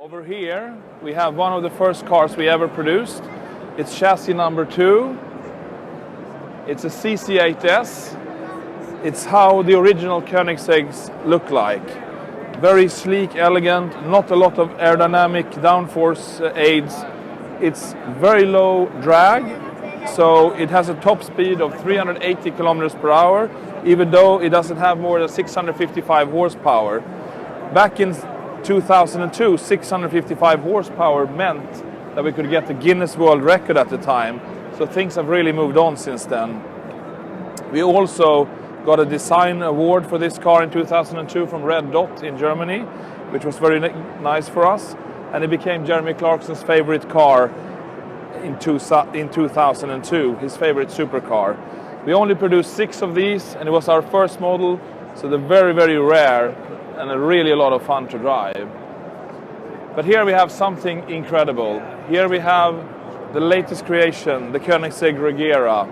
Over here we have one of the first cars we ever produced. It's chassis number 2. It's a CC8S. It's how the original Koenigsegg's look like. Very sleek, elegant, not a lot of aerodynamic downforce aids. It's very low drag, so it has a top speed of 380 kilometers per hour, even though it doesn't have more than 655 horsepower. Back in 2002, 655 horsepower meant that we could get the Guinness World Record at the time, so things have really moved on since then. We also got a design award for this car in 2002 from Red Dot in Germany, which was very nice for us, and it became Jeremy Clarkson's favorite car in 2002, his favorite supercar. We only produced 6 of these, and it was our first model, so they're very, very rare and really a lot of fun to drive. But here we have something incredible. Here we have the latest creation, the Koenigsegg Regera.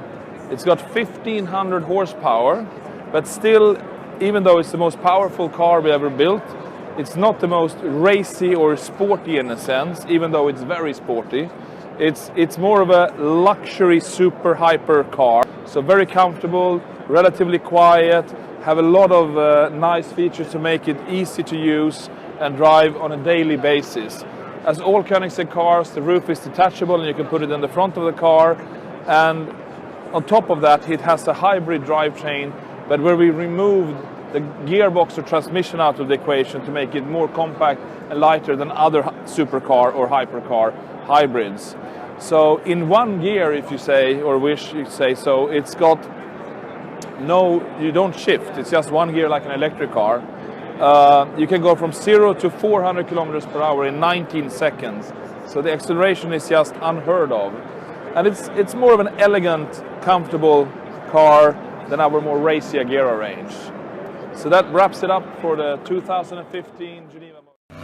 It's got 1500 horsepower, but still, even though it's the most powerful car we ever built, it's not the most racy or sporty in a sense, even though it's very sporty. It's more of a luxury super hyper car. So very comfortable, relatively quiet, have a lot of nice features to make it easy to use and drive on a daily basis. As all Koenigsegg cars, the roof is detachable and you can put it in the front of the car. And on top of that, it has a hybrid drivetrain, but where we removed the gearbox or transmission out of the equation to make it more compact and lighter than other supercar or hypercar hybrids. So in one gear, if you say, or wish you say so, it's got you don't shift, it's just one gear like an electric car. You can go from 0 to 400 kilometers per hour in 19 seconds. So the acceleration is just unheard of. And it's more of an elegant, comfortable car than our more racy Agera range. So that wraps it up for the 2015 Geneva Motor Show.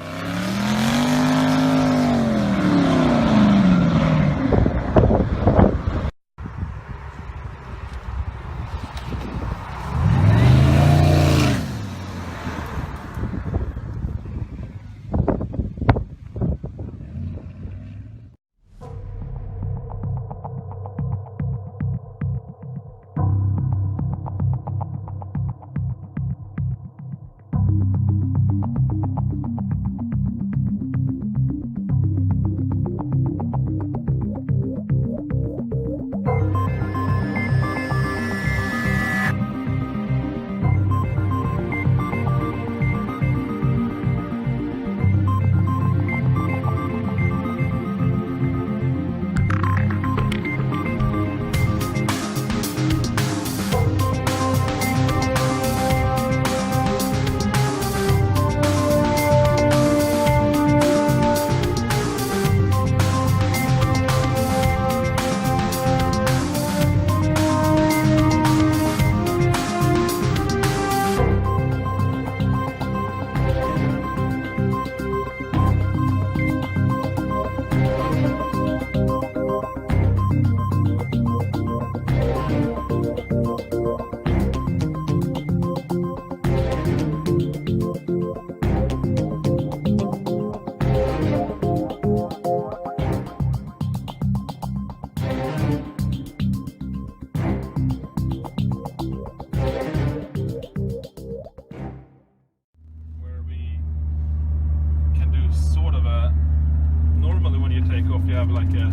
You have like a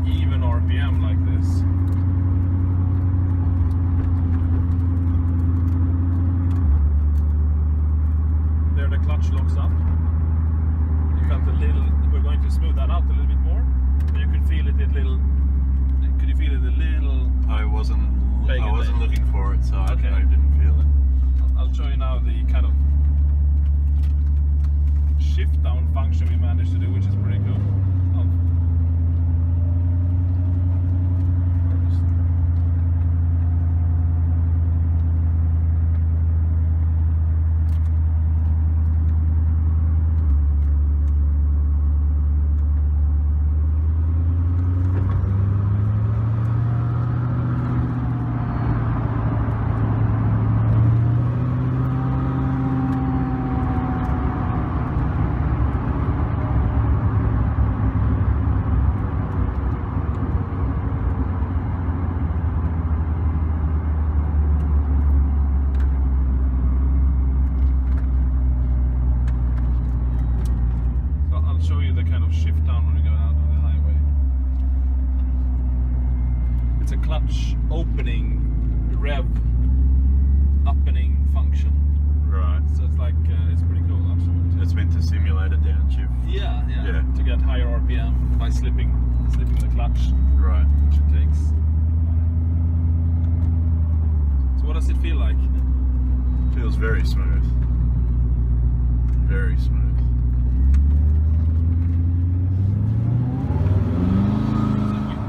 even RPM like this. There the clutch locks up. You felt a little, we're going to smooth that out a little bit more. You could feel it a little, could you feel it a little? I wasn't looking for it, so okay. I didn't feel it. I'll show you now the kind of shift down function we managed to do, which is pretty cool. opening rev opening function. Right. So it's like it's pretty cool actually. It's meant to simulate a downshift. Yeah. Yeah. To get higher RPM by slipping the clutch. Right. Which it takes. So what does it feel like? Feels very smooth. Very smooth.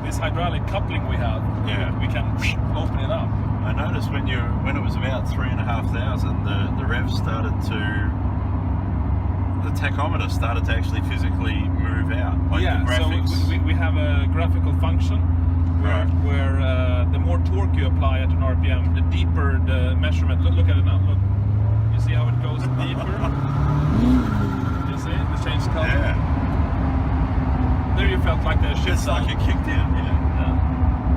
This hydraulic coupling we have, we can open it up. I noticed when it was about 3,500, the rev started to, the tachometer started to actually physically move out. Like the graphics. So we have a graphical function where the more torque you apply at an RPM, the deeper the measurement. Look at it now. Look, you see how it goes deeper. You see the change color. Yeah. There you felt like the shift. It's like it kicked down. Yeah.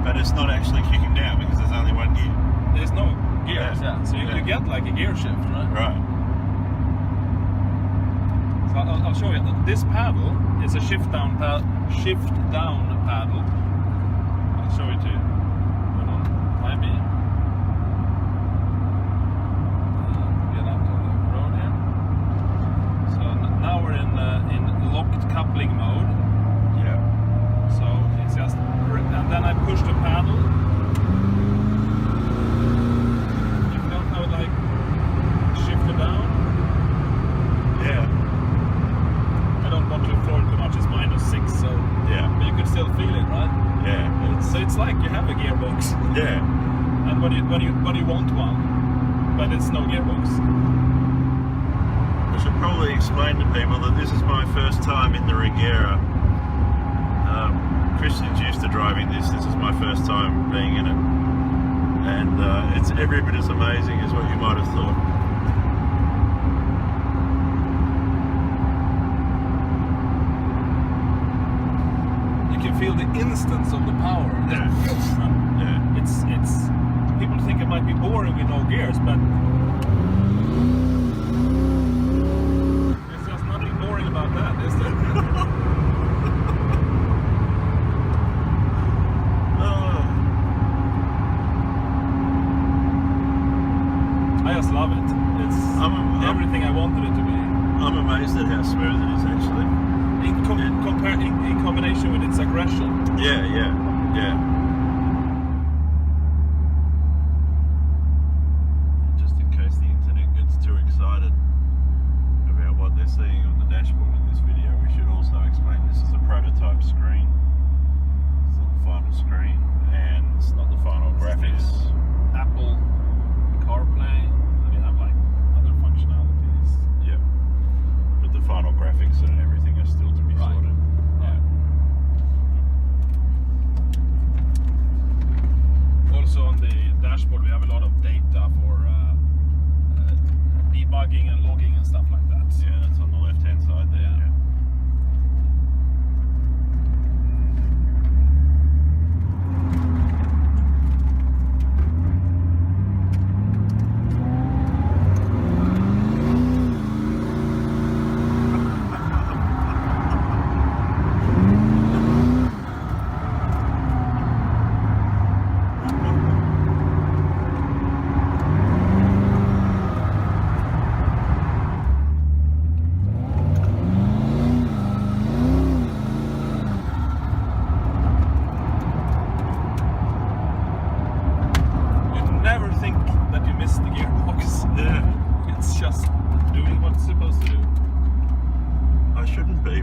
But it's not actually kicking down because there's only one gear. There's no gears. Yeah. So you get like a gear shift, right? Right. So I'll show you. This paddle is a shift down paddle. I'll show it to you. Hold on. Time being. Get out on the road here. So now we're in locked coupling mode. Yeah. So it's just, and then I push the paddle. You don't know, like shift it down. Yeah. I don't want to floor it too much. It's -6, so Yeah. but you can still feel it, right? Yeah. So it's like you have a gearbox. Yeah. And when you want one, but it's no gearbox. I should probably explain to people that this is my first time in the Regera. Christian's used to driving this. This is my first time being in it. And it's every bit as amazing as what you might have thought. You can feel the instance of the power. Yeah. Yeah. It's people think it might be boring with no gears, but there's just nothing boring about that, is there? I just love it. It's everything I wanted it to be. I'm amazed at how smooth it is actually. In combination with its aggression. Yeah. Just in case the internet gets too excited about what they're seeing on the dashboard in this video, we should also explain this is a prototype screen. It's not the final screen, and it's not the final graphics. Apple CarPlay, and you have like other functionalities. Yeah. But the final graphics and everything are still to be sorted. Yeah. Also on the dashboard we have a lot of data for debugging and logging and stuff like that. Yeah, that's on the left hand side there. Yeah.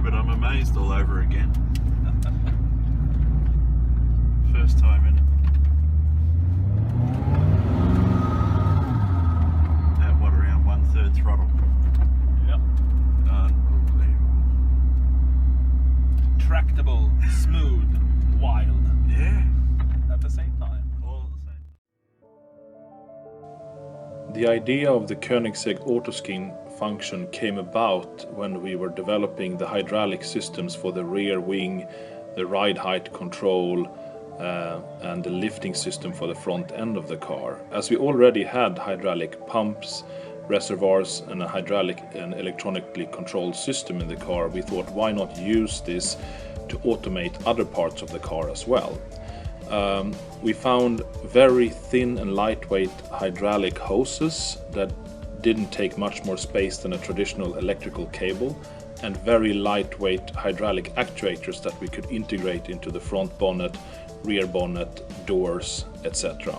But I'm amazed all over again. First time in it. At what, around 1/3 throttle? Yep. Unbelievable. Tractable, smooth, wild. Yeah. At the same time. All at the same time. The idea of the Koenigsegg Autoskin function came about when we were developing the hydraulic systems for the rear wing, the ride height control, and the lifting system for the front end of the car. As we already had hydraulic pumps, reservoirs, and a hydraulic and electronically controlled system in the car, we thought, why not use this to automate other parts of the car as well? We found very thin and lightweight hydraulic hoses that didn't take much more space than a traditional electrical cable, and very lightweight hydraulic actuators that we could integrate into the front bonnet, rear bonnet, doors, etc.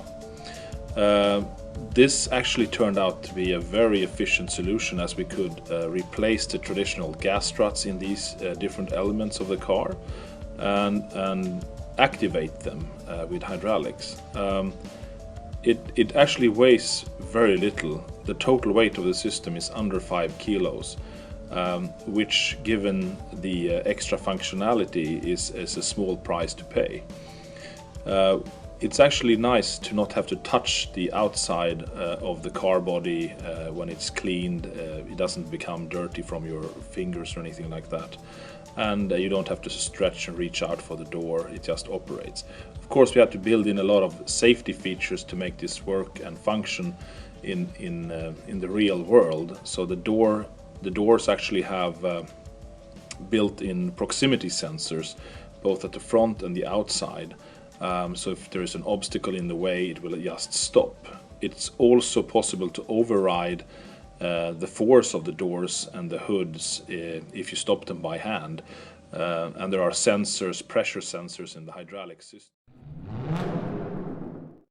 This actually turned out to be a very efficient solution, as we could replace the traditional gas struts in these different elements of the car and activate them with hydraulics. It actually weighs very little. The total weight of the system is under 5 kilos, which, given the extra functionality, is a small price to pay. It's actually nice to not have to touch the outside of the car body when it's cleaned. It doesn't become dirty from your fingers or anything like that. And you don't have to stretch and reach out for the door, it just operates. Of course, we had to build in a lot of safety features to make this work and function in the real world. So the doors actually have built-in proximity sensors, both at the front and the outside. So if there is an obstacle in the way, it will just stop. It's also possible to override the force of the doors and the hoods if you stop them by hand. And there are sensors, pressure sensors in the hydraulic system.